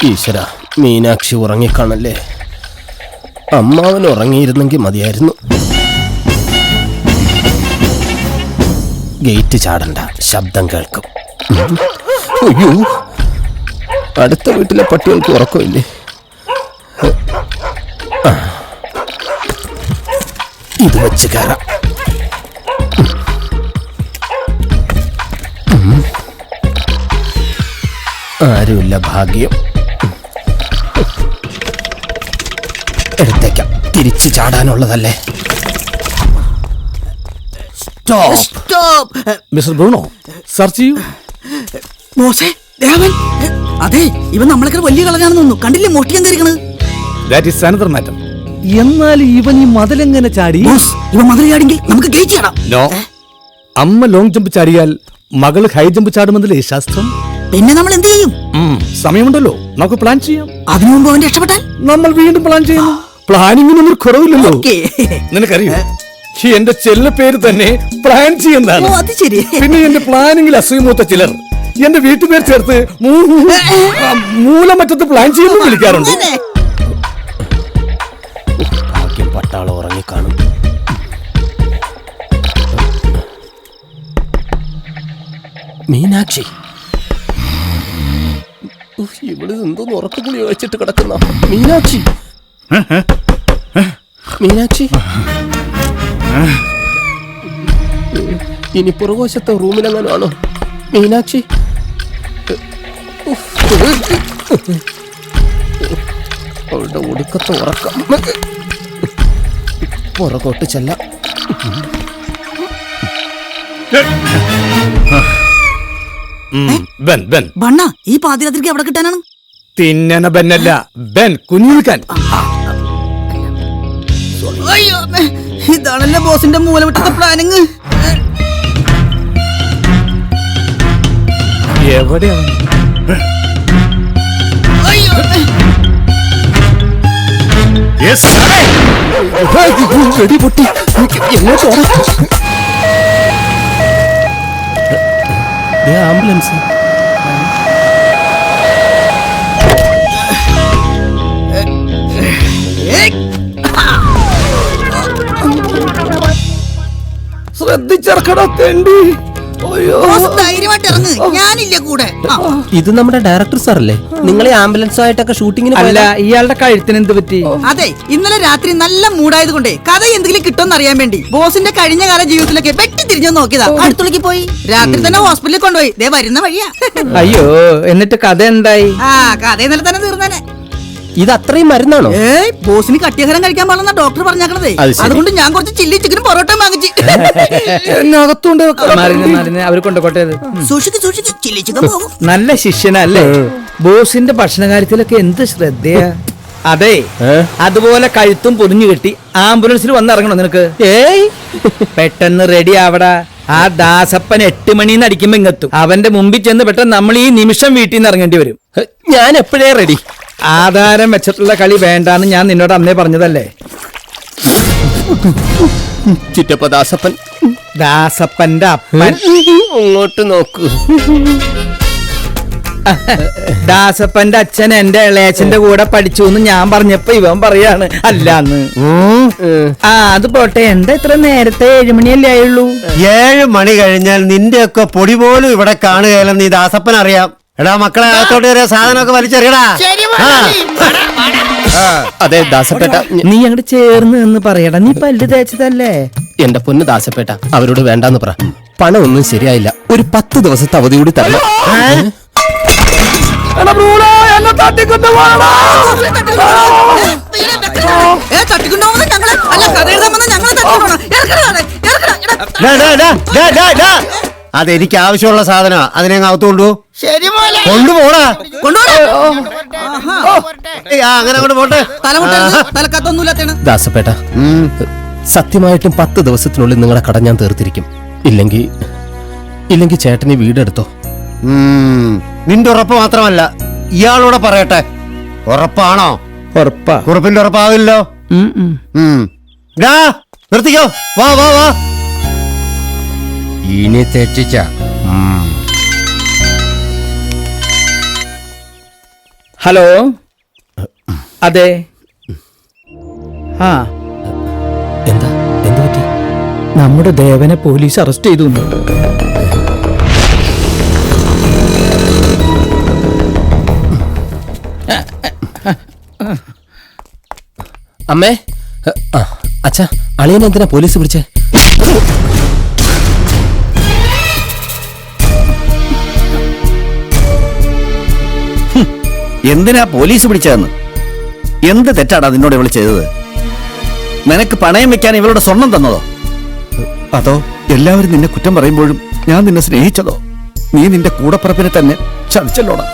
ഈശ്വര, മീനാക്ഷി ഉറങ്ങിക്കാണല്ലേ. അമ്മാവൻ ഉറങ്ങിയിരുന്നെങ്കിൽ മതിയായിരുന്നു. ഗേറ്റ് ചാടണ്ട, ശബ്ദം കേൾക്കും. അയ്യോ, അടുത്ത വീട്ടിലെ പട്ടികൾക്ക് ഉറക്കമില്ലേ? ഇത് വെച്ച് കയറാം. ആരുമില്ല, ഭാഗ്യം. എടുത്തേക്കാം, തിരിച്ചു ചാടാനുള്ളതല്ലേ. മിസ്റ്റർ ബ്രൂണോ, സെർച്ച് ചെയ്യൂ. ബോസേ, ദേവൻ. അതെ, ഇവൻ നമ്മളൊക്കെ വലിയ കളഞ്ഞാണെന്ന് തോന്നുന്നു. കണ്ടില്ലേ മോഷ്ടിക്കാൻ കയറിക്കണത്? That is another matter. എന്നാൽ ഇവൻ ഈ മതിലെങ്ങനെ ചാടി? ബോസ്, ഇവൻ മതിൽ ചാടിയെങ്കിൽ നമുക്ക് ഗേറ്റ് ചാടാം. നോ, അമ്മ ലോങ് ജമ്പ് ചാടിയാൽ മകള് ഹൈ ജമ്പ് ചാടുമെന്നല്ലേ ശാസ്ത്രം. പിന്നെ നമ്മൾ എന്ത് ചെയ്യും? സമയമുണ്ടല്ലോ, നമുക്ക് പ്ലാൻ ചെയ്യാം. അതിനു മുമ്പ് അവൻ രക്ഷപ്പെട്ടാൽ നമ്മൾ വീണ്ടും പ്ലാൻ ചെയ്യുന്നു. പ്ലാനിങ്ങിനൊന്നും കുറവില്ലല്ലോ. നിനക്കറിയോ, എന്റെ ചെല്ല പേര് തന്നെ പ്ലാൻ ചെയ്യുന്നതാണ്. അത് ശരി. പിന്നെ എന്റെ പ്ലാനിങ്ങിൽ അസൂയമൂത്ത ചിലർ എന്റെ വീട്ടുപേർ ചേർത്ത് മൂലമറ്റത്ത് പ്ലാൻ ചെയ്യുമ്പോൾ വിളിക്കാറുണ്ട്. ഭാഗ്യം, പട്ടാളം ഉറങ്ങിക്കാണും. മീനാക്ഷി, ഇവിടെ എന്തോന്ന് ഉറക്കക്കുളി വെച്ചിട്ട് കിടക്കുന്ന മീനാക്ഷി. മീനാക്ഷി, ഇനി പുറകോശത്തെ റൂമിലെങ്ങാനാണോ മീനാക്ഷി? അവളുടെ ഒടുക്കത്തെ ഉറക്കം. പുറകോട്ട് ചെല്ലാം. ബണ്ണ, ഈ പാതിരാത്രിക്ക് എവിടെ കിട്ടാനാണ്? തിന്നന ബെന്നല്ല, ബെൻ കുഞ്ഞിക്കാൻ. അയ്യോ, ഇതാണല്ലേ ബോസിന്റെ മൂലവിട്ടത്തെ പ്ലാനിങ്. എവിടെയാണ്? പൊട്ടി ആംബുലൻസ്. ശ്രദ്ധിച്ചെടുക്കടാ തെണ്ടി. ധൈര്യമായിട്ട് ഇറങ്ങ്, ഞാനില്ല കൂടെ. ഇത് നമ്മുടെ ഡയറക്ടർ സാറല്ലേ? നിങ്ങളെ ആംബുലൻസുമായിട്ടൊക്കെ ഷൂട്ടിങ്ങിന് അല്ല, ഇയാളുടെ കഴുത്തിന് എന്ത് പറ്റി? അതെ, ഇന്നലെ രാത്രി നല്ല മൂടായത് കൊണ്ടേ കഥ എന്തെങ്കിലും കിട്ടുമെന്ന് അറിയാൻ വേണ്ടി ബോസിന്റെ കഴിഞ്ഞ കാല ജീവിതത്തിലൊക്കെ വെട്ടി തിരിഞ്ഞു നോക്കിയതാ. അടുത്തുള്ളിക്ക് പോയി രാത്രി തന്നെ ഹോസ്പിറ്റലിൽ കൊണ്ടുപോയി. ദേ വരുന്ന വഴിയാ. അയ്യോ, എന്നിട്ട് കഥ എന്തായി? കഥ ഇന്നലെ തന്നെ തീർന്നേനെ. ഇത് അത്രയും മരുന്നാണോ? ബോസിന് കട്ടിയഹരം കഴിക്കാൻ പാടില്ലെന്ന ഡോക്ടർ പറഞ്ഞേക്കണതേ. അതുകൊണ്ട് ഞാൻ കുറച്ച് ചില്ലി ചിക്കനും പൊറോട്ട വാങ്ങിച്ചു. അവർ കൊണ്ടുപോട്ടെ. സൂക്ഷിക്ക് സൂക്ഷിക്ക്, ചില്ലി ചിക്കൻ പോകും. നല്ല ശിഷ്യനല്ലേ? ബോസിന്റെ ഭക്ഷണ കാര്യത്തിലൊക്കെ എന്ത് ശ്രദ്ധയാ. അതെ, അതുപോലെ കഴുത്തും പൊതിഞ്ഞു കെട്ടി ആംബുലൻസിൽ വന്നിറങ്ങണം നിനക്ക്. പെട്ടെന്ന് റെഡി ആവടാ. ആ ദാസപ്പൻ 8 മണിന്ന് അടിക്കുമ്പോ ഇങ്ങെത്തും. അവന്റെ മുമ്പിൽ ചെന്ന് പെട്ടെന്ന് നമ്മൾ ഈ നിമിഷം വീട്ടിൽ നിന്ന് ഇറങ്ങേണ്ടി വരും. ഞാൻ എപ്പോഴേ റെഡി. ആധാരം വെച്ചിട്ടുള്ള കളി വേണ്ടാന്ന് ഞാൻ നിന്നോട് അന്നേ പറഞ്ഞതല്ലേ. ചിറ്റപ്പ ദാസപ്പൻ. ദാസപ്പന്റെ അപ്പൻ. അങ്ങോട്ട് നോക്കൂ. ദാസപ്പന്റെ അച്ഛൻ എന്റെ ഇളയച്ചന്റെ കൂടെ പഠിച്ചു എന്ന് ഞാൻ പറഞ്ഞപ്പോ ഇവൻ പറയാണ് അല്ലാന്ന്. അത് പോട്ടെ, എന്താ ഇത്ര നേരത്തെ? 7 മണിയല്ലേ ആയുള്ളൂ. 7 മണി കഴിഞ്ഞാൽ നിന്റെ ഒക്കെ പൊടി പോലും ഇവിടെ കാണുകയല്ലെന്ന് ഈ ദാസപ്പൻ അറിയാം. എടാ മക്കളെ, അകത്തോട്ട് കയറിയ സാധനമൊക്കെ വലിച്ചെറിയടാ. അതെ ദാസപ്പേട്ട, നീ അങ്ങോട്ട് ചേർന്ന് എന്ന് പറയടാ. നീ പല്ല് തേച്ചതല്ലേ? എന്റെ പൊന്ന് ദാസപ്പേട്ട, അവരോട് വേണ്ടാന്ന് പറ. പണം ഒന്നും ശരിയായില്ല. ഒരു 10 ദിവസത്തെ അവധി കൂടി തരണം. അതെനിക്ക് ആവശ്യമുള്ള സാധനമാ. അതിനെ അകത്തോണ്ടു കൊണ്ടുപോടാ. അങ്ങനെ അങ്ങോട്ട് പോട്ടെ. ദാസപ്പേട്ട, സത്യമായിട്ടും 10 ദിവസത്തിനുള്ളിൽ നിങ്ങളുടെ കട ഞാൻ തീർത്തിരിക്കും. ഇല്ലെങ്കിൽ ചേട്ടന് വീടെടുത്തോ. നിന്റെ ഉറപ്പ് മാത്രമല്ല, ഇയാളോടെ പറയട്ടെ. ഉറപ്പാണോ? ഉറപ്പാ. ഉറപ്പിന്റെ ഉറപ്പാവില്ലോ. നിർത്തിക്കോ. വാ വാ വാ. ഇനി തെറ്റിച്ച ഹലോ, അതെ. ആ, എന്താ എന്ത് പറ്റി? നമ്മുടെ ദേവനെ പോലീസ് അറസ്റ്റ് ചെയ്തു. അമ്മേ, അച്ഛാ, അളിയനെ എന്തിനാ പോലീസ് പിടിച്ചേ? എന്തിനാ പോലീസ് പിടിച്ചതെന്ന്? എന്ത് തെറ്റാടാ നിന്നോട് ഇവള് ചെയ്തത്? നിനക്ക് പണയം വെക്കാൻ ഇവളുടെ സ്വർണം തന്നതോ, അതോ എല്ലാവരും നിന്നെ കുറ്റം പറയുമ്പോഴും ഞാൻ നിന്നെ സ്നേഹിച്ചതോ? നീ നിന്റെ കൂടപ്പറപ്പിനെ തന്നെ ചതിച്ചല്ലോടാ.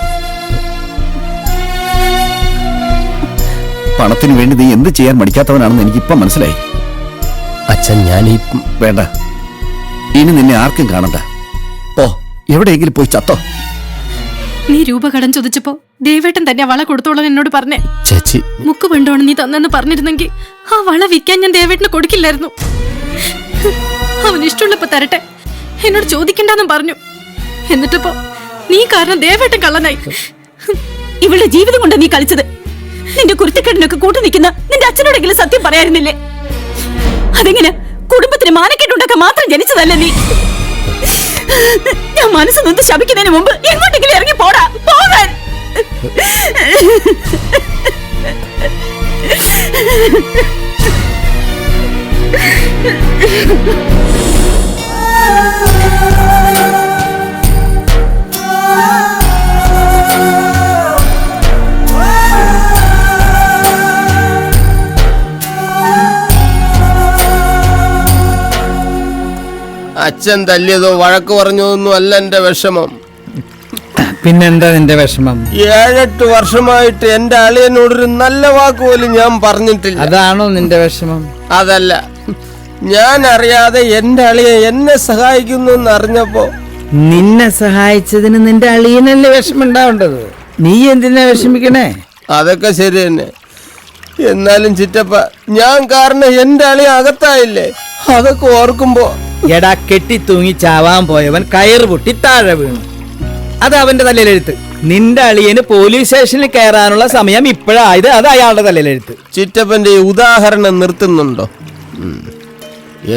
പണത്തിന് വേണ്ടി നീ എന്ത് ചെയ്യാൻ മടിക്കാത്തവനാണെന്ന് എനിക്കിപ്പം മനസ്സിലായി. അച്ഛൻ, വേണ്ട, ഇനി നിന്നെ ആർക്കും കാണണ്ട. ഓ, എവിടെയെങ്കിലും പോയി ചത്തോ. നീ രൂപ കടം ചോദിച്ചപ്പോ ദേവേട്ടൻ തന്നെ വള കൊടുത്തോളാൻ എന്നോട് പറഞ്ഞേ. ചേച്ചി, മുക്ക് പണ്ടോണ് നീ തന്നെന്ന് പറഞ്ഞിരുന്നെങ്കിൽ ആ വള വിൽക്കാൻ ഞാൻ ദേവേട്ടന് കൊടുക്കില്ലായിരുന്നു. അവൻ ഇഷ്ടമുള്ളപ്പോ തരട്ടെ, എന്നോട് ചോദിക്കണ്ടെന്നും പറഞ്ഞു. എന്നിട്ടിപ്പോ നീ കാരണം ദേവേട്ടൻ കള്ളനായി. ഇവളുടെ ജീവിതം കൊണ്ട് നീ കളിച്ചത്. നിന്റെ കുരുത്തക്കെട്ടിനൊക്കെ കൂട്ടു നിൽക്കുന്ന നിന്റെ അച്ഛനോടെങ്കിലും സത്യം പറയായിരുന്നില്ലേ? അതെങ്ങനെ കുടുംബത്തിന് മാനക്കേട്ടുണ്ടാക്കാൻ മാത്രം ജനിച്ചതല്ലേ നീ? ഞാൻ മനസ്സ് നൊന്ന് ശപിക്കുന്നതിന് മുമ്പ് എങ്ങോട്ടെങ്കിലും ഇറങ്ങി പോടാ, പോകാൻ. അച്ഛൻ തല്ലിയതോ വഴക്ക് പറഞ്ഞതൊന്നും അല്ല എന്റെ വിഷമം. പിന്നെന്താ നിന്റെ വിഷമം? 7-8 വർഷമായിട്ട് എന്റെ അളിയനോടൊരു നല്ല വാക്ക് പോലും ഞാൻ പറഞ്ഞിട്ടില്ല. അതാണോ നിന്റെ വിഷമം? അതല്ല, ഞാൻ അറിയാതെ എന്റെ അളിയൻ എന്നെ സഹായിക്കുന്നു എന്ന് അറിഞ്ഞപ്പോ. നിന്നെ സഹായിച്ചതിന് നിന്റെ അളിയനല്ലേ വിഷമം ഉണ്ടാവേണ്ടത്. നീ എന്തിനാ വിഷമിക്കണേ? അതൊക്കെ ശരി തന്നെ. എന്നാലും ചിറ്റപ്പ, ഞാൻ കാരണം എന്റെ അളിയൻ അകത്തായില്ലേ? അതൊക്കെ ഓർക്കുമ്പോ. എടാ, കെട്ടി തൂങ്ങി ചാവാൻ പോയവൻ കയറ് പൊട്ടി താഴെ വീണു. അത് അവന്റെ തലയിലെഴുത്ത്. നിന്റെ അളിയന് പോലീസ് സ്റ്റേഷനിൽ കയറാനുള്ള സമയം ഇപ്പോഴായത്. അത് അയാളുടെ തലയിലെഴുത്ത്. ചിറ്റപ്പന്റെ ഈ ഉദാഹരണം നിർത്തുന്നുണ്ടോ?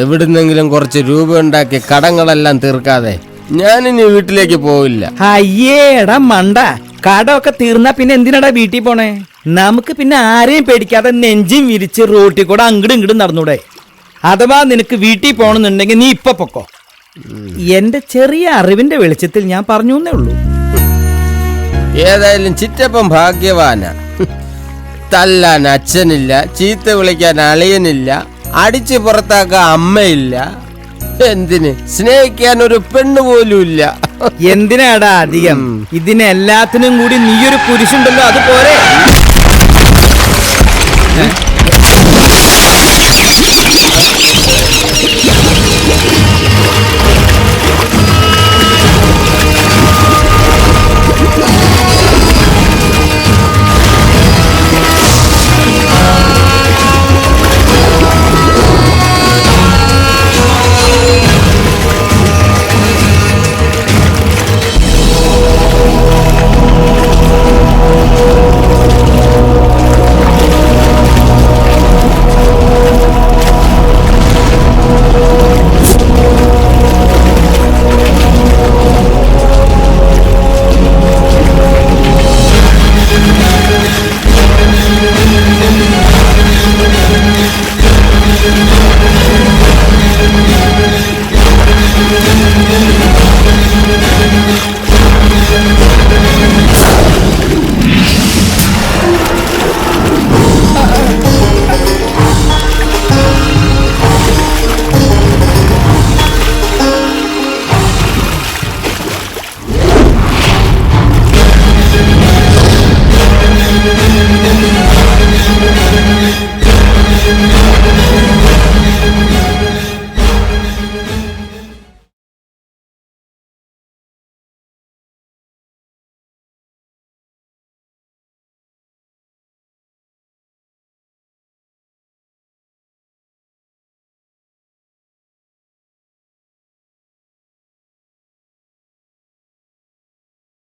എവിടുന്നെങ്കിലും കുറച്ച് രൂപ ഉണ്ടാക്കി കടങ്ങളെല്ലാം തീർക്കാതെ ഞാനിനി വീട്ടിലേക്ക് പോവില്ല. അയ്യേടാ മണ്ട, കടമൊക്കെ തീർന്നാ പിന്നെ എന്തിനാടാ വീട്ടിൽ പോണേ? നമുക്ക് പിന്നെ ആരെയും പേടിക്കാതെ നെഞ്ചും വിരിച്ച് റോട്ടിൽ കൂടെ അങ്ങടും ഇങ്ങടും നടന്നൂടെ? അഥവാ നിനക്ക് വീട്ടിൽ പോണെന്നുണ്ടെങ്കിൽ നീ ഇപ്പൊ പൊക്കോ. എന്റെ ചെറിയ അറിവിന്റെ വെളിച്ചത്തിൽ ഞാൻ പറഞ്ഞു എന്നേ ഉള്ളൂ. ഏതായാലും ചിറ്റപ്പൻ ഭാഗ്യവാന. തല്ലാൻ അച്ഛനില്ല, ചീത്ത വിളിക്കാൻ അളിയനില്ല, അടിച്ചു പുറത്താക്കാൻ അമ്മയില്ല, എന്തിന് സ്നേഹിക്കാൻ ഒരു പെണ്ണ് പോലും ഇല്ല. എന്തിനാടാ അധികം? ഇതിനെല്ലാത്തിനും കൂടി നീയൊരു കുരിശുണ്ടല്ലോ, അതുപോലെ.